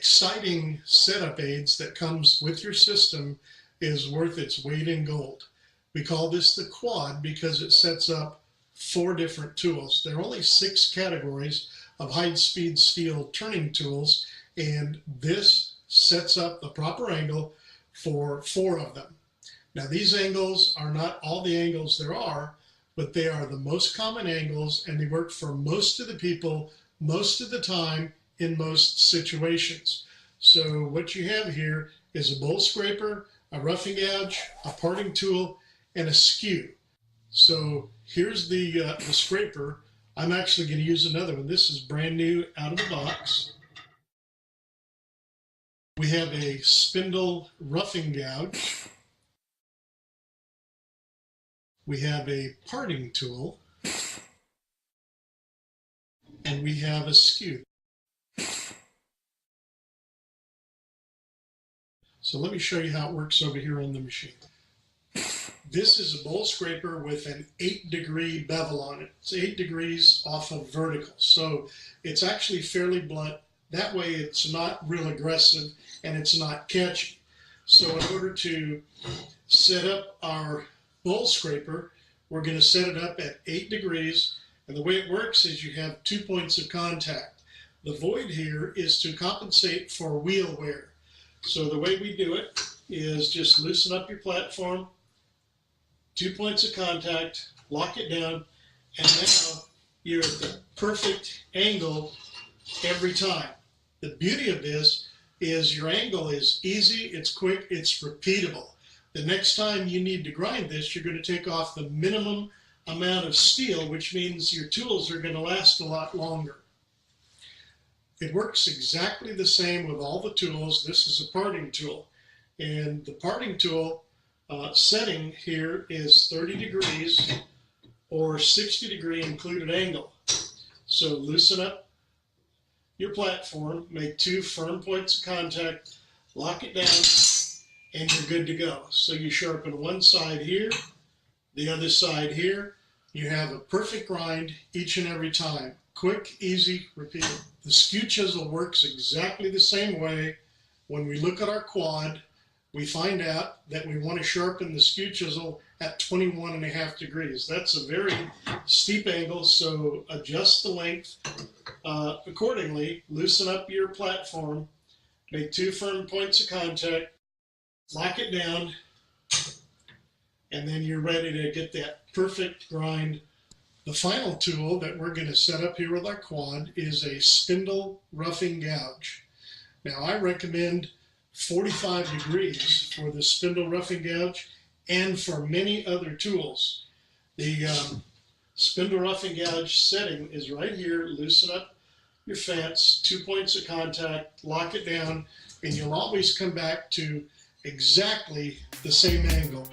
exciting setup aids that comes with your system is worth its weight in gold. We call this the Quad because it sets up 4 different tools. There are only 6 categories of high-speed steel turning tools, and this sets up the proper angle for 4 of them. Now, these angles are not all the angles there are, but they are the most common angles, and they work for most of the people, most of the time, in most situations. So what you have here is a bowl scraper, a roughing gouge, a parting tool, and a skew. So here's the scraper. I'm actually going to use another one. This is brand new out of the box. We have a spindle roughing gouge. We have a parting tool. And we have a skew. So let me show you how it works over here on the machine. This is a bowl scraper with an 8-degree bevel on it. It's 8 degrees off of vertical. So it's actually fairly blunt. That way it's not real aggressive and it's not catchy. So in order to set up our bowl scraper, we're going to set it up at 8 degrees. And the way it works is you have 2 points of contact. The void here is to compensate for wheel wear. So the way we do it is just loosen up your platform, 2 points of contact, lock it down, and now you're at the perfect angle every time. The beauty of this is your angle is easy, it's quick, it's repeatable. The next time you need to grind this, you're going to take off the minimum amount of steel, which means your tools are going to last a lot longer. It works exactly the same with all the tools. This is a parting tool, and the parting tool setting here is 30 degrees or 60-degree included angle. So loosen up your platform, make 2 firm points of contact, lock it down, and you're good to go. So you sharpen one side here, the other side here. You have a perfect grind each and every time. Quick, easy, repeatable. The Skew Chisel works exactly the same way. When we look at our quad, we find out that we want to sharpen the Skew Chisel at 21.5 degrees. That's a very steep angle, so adjust the length accordingly. Loosen up your platform, make 2 firm points of contact, lock it down, and then you're ready to get that perfect grind. The final tool that we're going to set up here with our quad is a spindle roughing gouge. Now I recommend 45 degrees for the spindle roughing gouge and for many other tools. The spindle roughing gouge setting is right here. Loosen up your fence, 2 points of contact, lock it down, and you'll always come back to exactly the same angle.